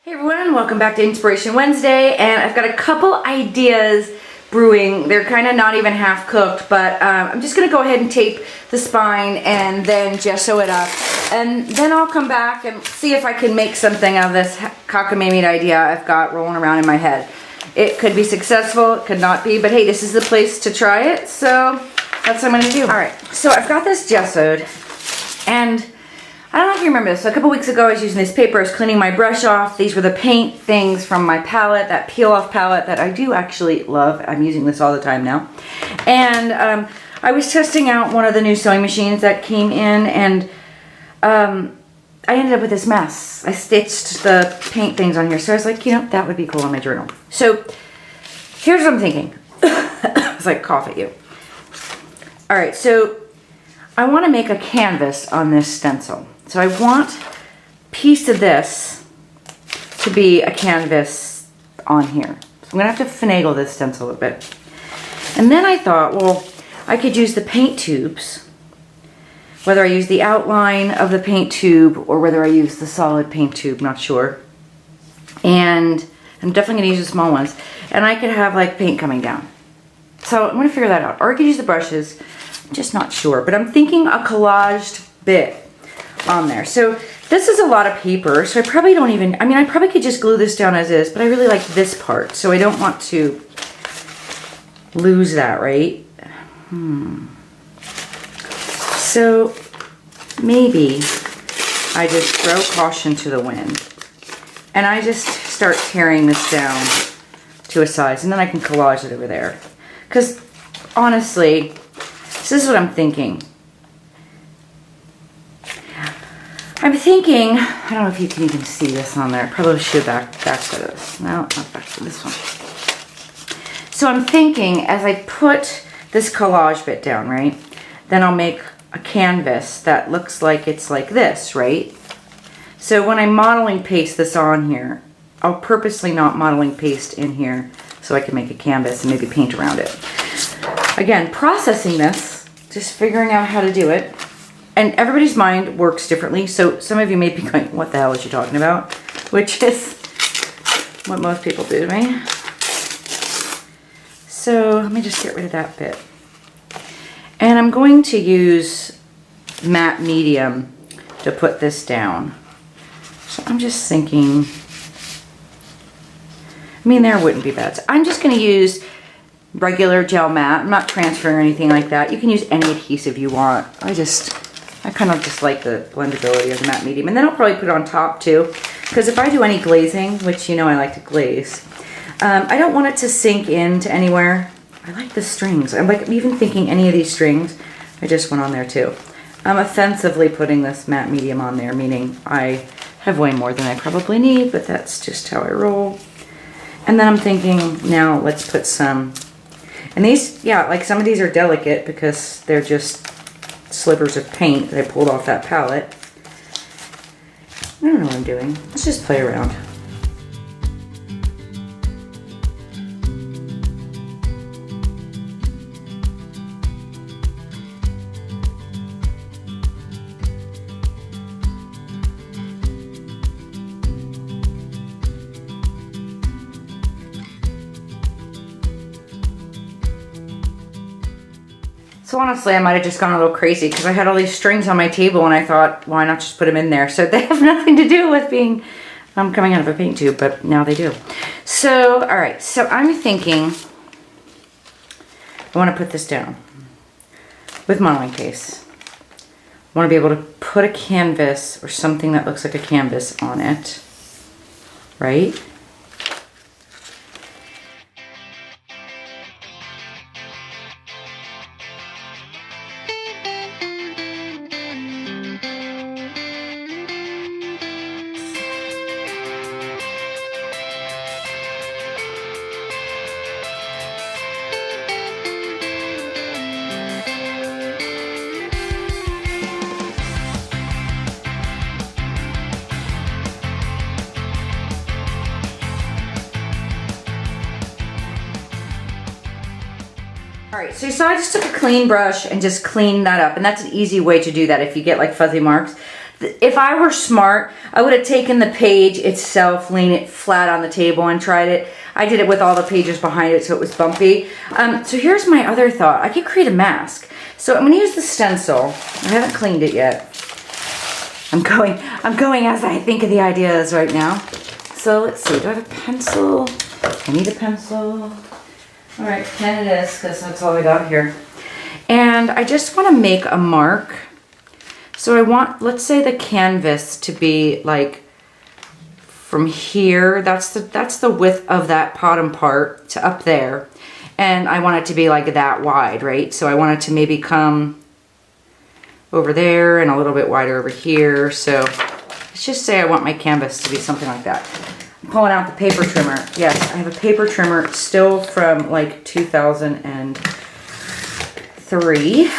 Hey everyone, welcome back to Inspiration Wednesday, and I've got a couple ideas brewing. They're kind of not even half cooked, but I'm just gonna go ahead and tape the spine and then gesso it up, and then I'll come back and see if I can make something out of this cockamamie idea I've got rolling around in my head. It could be successful, it could not be, but hey, this is the place to try it, so that's what I'm gonna do. All right, so I've got this gessoed, and I don't know if you remember this. So a couple weeks ago I was using this paper, I was cleaning my brush off. These were the paint things from my palette, that peel off palette that I do actually love. I'm using this all the time now. And I was testing out one of the new sewing machines that came in, and I ended up with this mess. I stitched the paint things on here, so I was like, you know, that would be cool on my journal. So here's what I'm thinking. It's like cough at you. All right, so I want to make a canvas on this stencil. So I want a piece of this to be a canvas on here. So I'm going to have to finagle this stencil a bit. And then I thought, well, I could use the paint tubes, whether I use the outline of the paint tube or whether I use the solid paint tube, not sure. And I'm definitely going to use the small ones. And I could have like paint coming down. So I'm going to figure that out. Or I could use the brushes. I'm just not sure. But I'm thinking a collaged bit on there. So this is a lot of paper, so I probably don't even, I mean, I probably could just glue this down as is, but I really like this part, so I don't want to lose that, right? So maybe I just throw caution to the wind and I just start tearing this down to a size, and then I can collage it over there. Because honestly, this is what I'm thinking. I'm thinking, I don't know if you can even see this on there. Probably should back to this. No, not back to this one. So I'm thinking as I put this collage bit down, right? Then I'll make a canvas that looks like it's like this, right? So when I modeling paste this on here, I'll purposely not modeling paste in here so I can make a canvas and maybe paint around it. Again, processing this, just figuring out how to do it. And everybody's mind works differently, so some of you may be going, what the hell is she talking about? Which is what most people do to me. So let me just get rid of that bit. And I'm going to use matte medium to put this down. So I'm just thinking, I mean, there wouldn't be bad. So I'm just going to use regular gel matte. I'm not transferring or anything like that. You can use any adhesive you want. I kind of just like the blendability of the matte medium. And then I'll probably put it on top too. Because if I do any glazing, which you know I like to glaze, I don't want it to sink into anywhere. I like the strings. I'm like even thinking any of these strings, I just went on there too. I'm offensively putting this matte medium on there, meaning I have way more than I probably need, but that's just how I roll. And then I'm thinking, now let's put some, and these, yeah, like some of these are delicate because they're just slivers of paint that I pulled off that palette. I don't know what I'm doing. Let's just play around. So honestly, I might have just gone a little crazy because I had all these strings on my table and I thought, why not just put them in there? So they have nothing to do with being coming out of a paint tube, but now they do. So, all right, so I'm thinking I want to put this down with modeling paste. I want to be able to put a canvas or something that looks like a canvas on it, right? Alright, so you saw I just took a clean brush and just cleaned that up, and that's an easy way to do that if you get like fuzzy marks. If I were smart, I would have taken the page itself, laid it flat on the table and tried it. I did it with all the pages behind it so it was bumpy. So here's my other thought. I could create a mask. So I'm gonna use the stencil. I haven't cleaned it yet. I'm going as I think of the ideas right now. So let's see, do I have a pencil? I need a pencil. All right, pen it is, because that's all I got here. And I just want to make a mark. So I want, let's say the canvas to be like from here, that's the width of that bottom part to up there. And I want it to be like that wide, right? So I want it to maybe come over there and a little bit wider over here. So let's just say I want my canvas to be something like that. I'm pulling out the paper trimmer. Yes, I have a paper trimmer still from like 2003.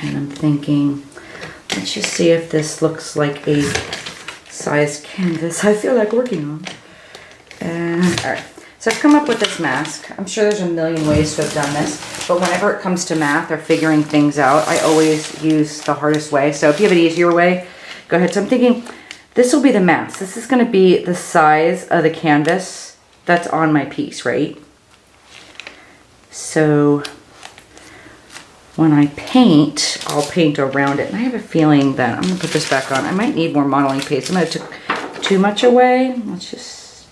And I'm thinking, let's just see if this looks like a size canvas I feel like working on. And all right, so I've come up with this mask. I'm sure there's a million ways to have done this, but whenever it comes to math or figuring things out, I always use the hardest way. So if you have an easier way, go ahead. So I'm thinking this will be the mask. This is going to be the size of the canvas that's on my piece, right? So when I paint, I'll paint around it. And I have a feeling that I'm gonna put this back on. I might need more modeling paste. I might have took too much away. Let's just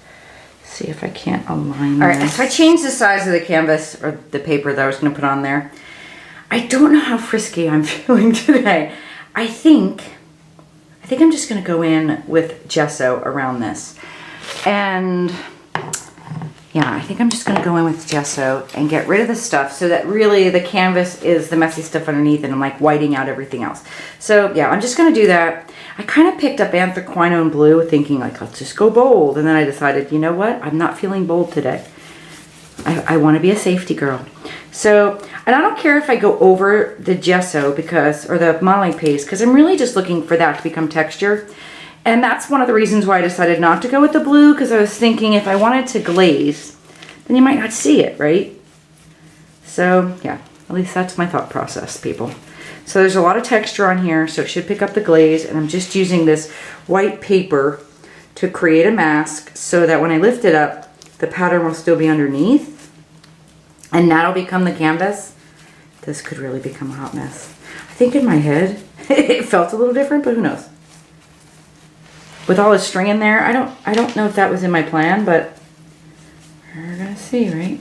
see if I can't align All right, this. so I changed the size of the canvas or the paper that I was gonna put on there. I don't know how frisky I'm feeling today. I think I'm just gonna go in with gesso around this. And yeah, I think I'm just gonna go in with gesso and get rid of the stuff so that really the canvas is the messy stuff underneath and I'm like whiting out everything else. So yeah, I'm just gonna do that. I kind of picked up anthraquinone blue thinking like, let's just go bold. And then I decided, you know what? I'm not feeling bold today. I wanna be a safety girl. So, and I don't care if I go over the gesso because, or the modeling paste, because I'm really just looking for that to become texture. And that's one of the reasons why I decided not to go with the blue, because I was thinking if I wanted to glaze, then you might not see it, right? So yeah, at least that's my thought process, people. So there's a lot of texture on here, so it should pick up the glaze, and I'm just using this white paper to create a mask so that when I lift it up, the pattern will still be underneath, and that'll become the canvas. This could really become a hot mess. I think in my head, it felt a little different, but who knows? With all the string in there, I don't know if that was in my plan, but we're gonna see, right?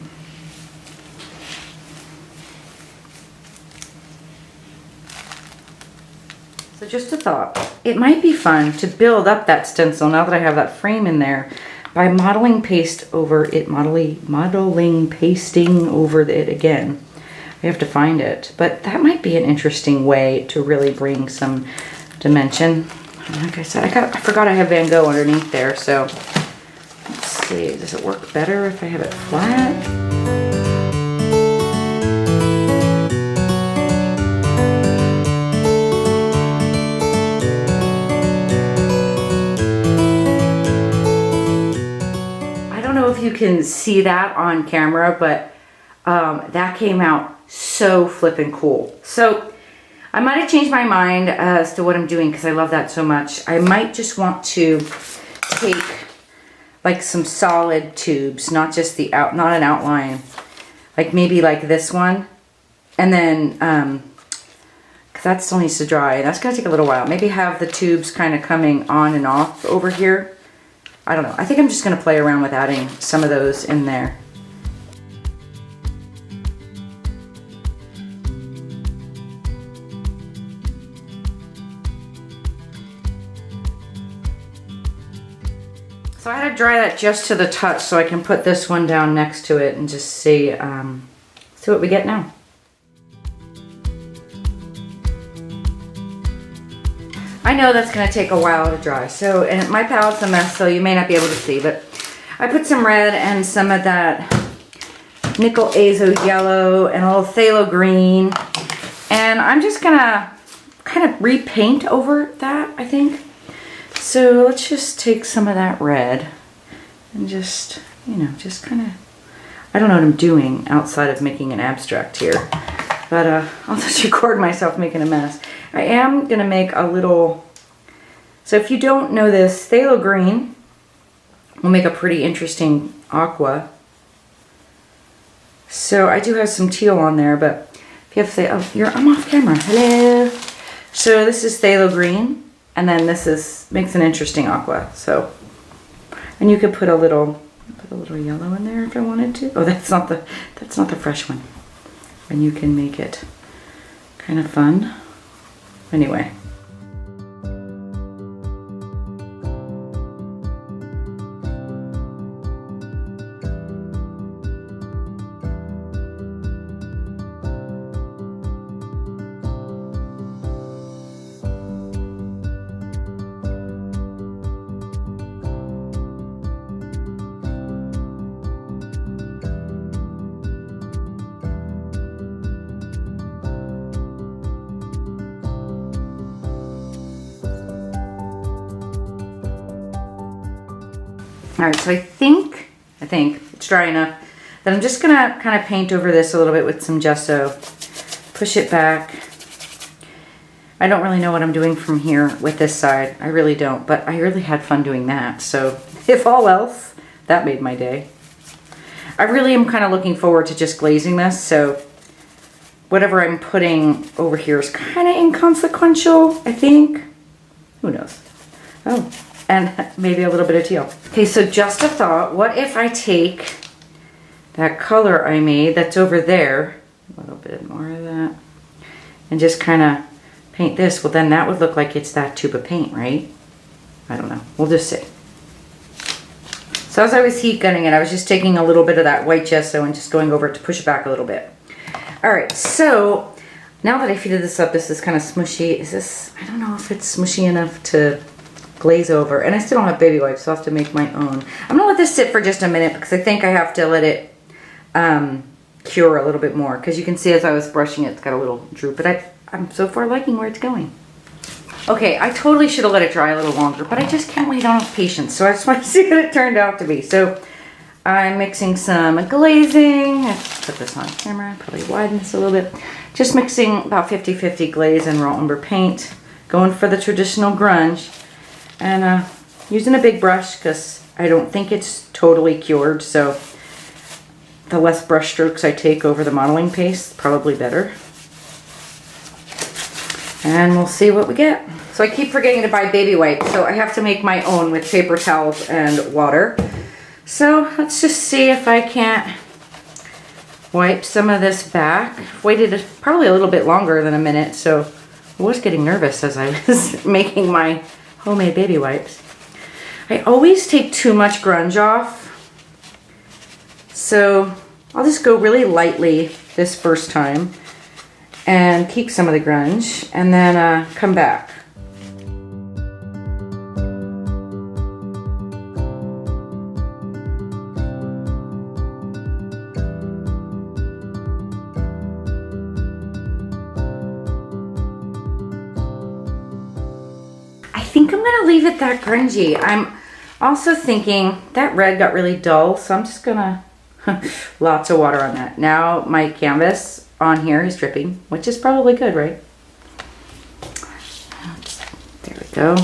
So just a thought, it might be fun to build up that stencil now that I have that frame in there by modeling paste over it, modeling pasting over it again. I have to find it, but that might be an interesting way to really bring some dimension. Like I said, I forgot I have Van Gogh underneath there, so let's see, does it work better if I have it flat? I don't know if you can see that on camera, but that came out so flippin' cool. So I might have changed my mind as to what I'm doing because I love that so much. I might just want to take like some solid tubes, not just the not an outline, like maybe like this one, and then because that still needs to dry. That's gonna take a little while. Maybe have the tubes kind of coming on and off over here. I don't know. I think I'm just gonna play around with adding some of those in there. So I had to dry that just to the touch so I can put this one down next to it and just see what we get now. I know that's gonna take a while to dry. So, and my palette's a mess, so you may not be able to see, but I put some red and some of that nickel azo yellow and a little phthalo green. And I'm just gonna kind of repaint over that, I think. So let's just take some of that red and just, you know, just kind of, I don't know what I'm doing outside of making an abstract here, but I'll just record myself making a mess. I am gonna make a little, so if you don't know this, phthalo green will make a pretty interesting aqua. So I do have some teal on there, but if you have to say, I'm off camera, hello. So this is phthalo green, and then this makes an interesting aqua, so. And you could put a little yellow in there if I wanted to. Oh, that's not the fresh one. And you can make it kind of fun. Anyway. All right, so I think it's dry enough that I'm just gonna kind of paint over this a little bit with some gesso, push it back. I don't really know what I'm doing from here with this side. I really don't, but I really had fun doing that. So if all else, that made my day. I really am kind of looking forward to just glazing this. So whatever I'm putting over here is kind of inconsequential, I think. Who knows? Oh. And maybe a little bit of teal. Okay, so just a thought. What if I take that color I made that's over there, a little bit more of that, and just kind of paint this? Well, then that would look like it's that tube of paint, right? I don't know. We'll just see. So as I was heat gunning it, I was just taking a little bit of that white gesso and just going over it to push it back a little bit. All right, so now that I heated this up, this is kind of smushy. I don't know if it's smushy enough to glaze over, and I still don't have baby wipes, so I'll have to make my own. I'm gonna let this sit for just a minute because I think I have to let it cure a little bit more, because you can see as I was brushing it, it's got a little droop, but I'm so far liking where it's going. Okay, I totally should have let it dry a little longer, but I just can't wait. I don't have patience, so I just want to see what it turned out to be. So I'm mixing some glazing. Let's put this on camera, probably widen this a little bit. Just mixing about 50-50 glaze and raw umber paint, going for the traditional grunge. And using a big brush because I don't think it's totally cured, so the less brush strokes I take over the modeling paste, probably better. And we'll see what we get. So I keep forgetting to buy baby wipes, so I have to make my own with paper towels and water. So let's just see if I can't wipe some of this back. I've waited probably a little bit longer than a minute, so I was getting nervous as I was making my homemade baby wipes. I always take too much grunge off, so I'll just go really lightly this first time and keep some of the grunge and then come back. I think I'm gonna leave it that grungy. I'm also thinking that red got really dull, so I'm just gonna lots of water on that. Now my canvas on here is dripping, which is probably good, right? There we go.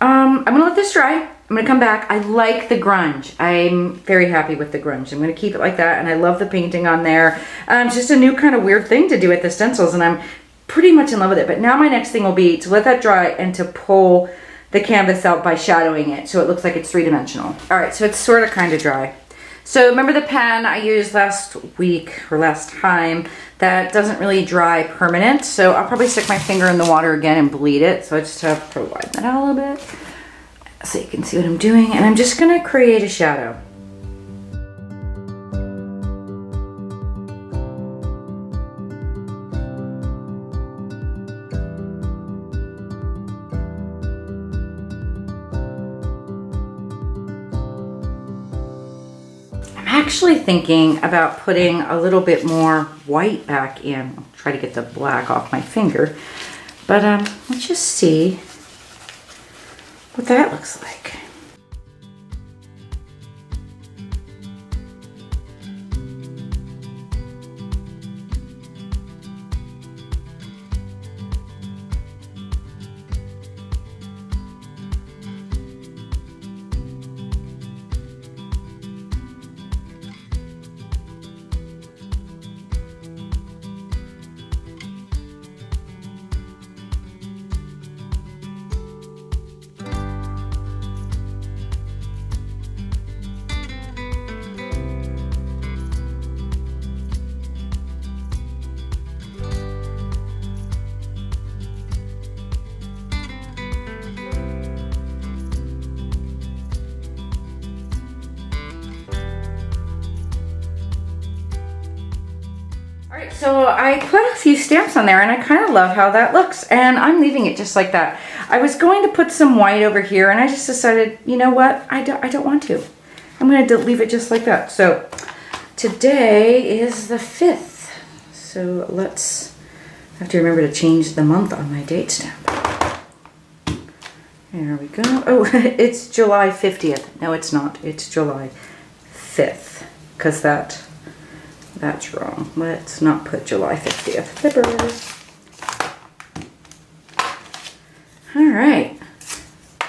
I'm gonna let this dry. I'm gonna come back. I like the grunge. I'm very happy with the grunge. I'm gonna keep it like that, and I love the painting on there. It's just a new kind of weird thing to do with the stencils, and I'm pretty much in love with it. But now my next thing will be to let that dry and to pull the canvas out by shadowing it so it looks like it's three-dimensional. All right, so it's sort of kind of dry. So remember the pen I used last week or last time that doesn't really dry permanent, so I'll probably stick my finger in the water again and bleed it. So I just have to widen that out a little bit so you can see what I'm doing, and I'm just gonna create a shadow. Actually thinking about putting a little bit more white back in. I'll try to get the black off my finger, but let's just see what that looks like. So I put a few stamps on there and I kind of love how that looks, and I'm leaving it just like that. I was going to put some white over here and I just decided, you know what, I don't want to. I'm going to leave it just like that. So today is the 5th. So let's, I have to remember to change the month on my date stamp. There we go. Oh, it's July 50th. No, it's not. It's July 5th, because that's wrong. Let's not put July 50th. Flipper. All right.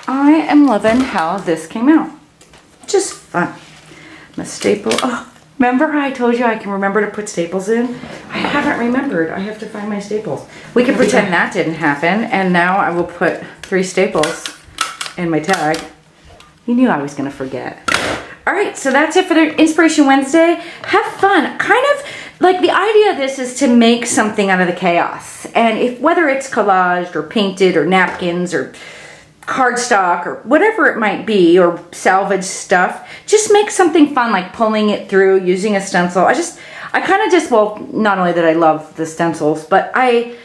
I am loving how this came out. Just fun. The staple. Oh, remember how I told you I can remember to put staples in? I haven't remembered. I have to find my staples. We can pretend that didn't happen, and now I will put 3 staples in my tag. You knew I was going to forget. All right, so that's it for the Inspiration Wednesday. Have fun. Kind of like the idea of this is to make something out of the chaos. And whether it's collaged or painted or napkins or cardstock or whatever it might be, or salvage stuff, just make something fun, like pulling it through, using a stencil. I kind of just, well, not only that I love the stencils, but I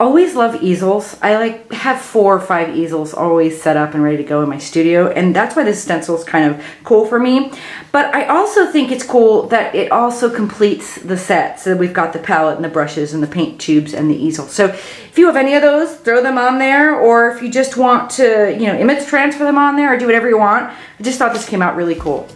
always love easels. I have 4 or 5 easels always set up and ready to go in my studio, and that's why this stencil is kind of cool for me. But I also think it's cool that it also completes the set. So we've got the palette and the brushes and the paint tubes and the easel. So if you have any of those, throw them on there, or if you just want to, image transfer them on there, or do whatever you want. I just thought this came out really cool.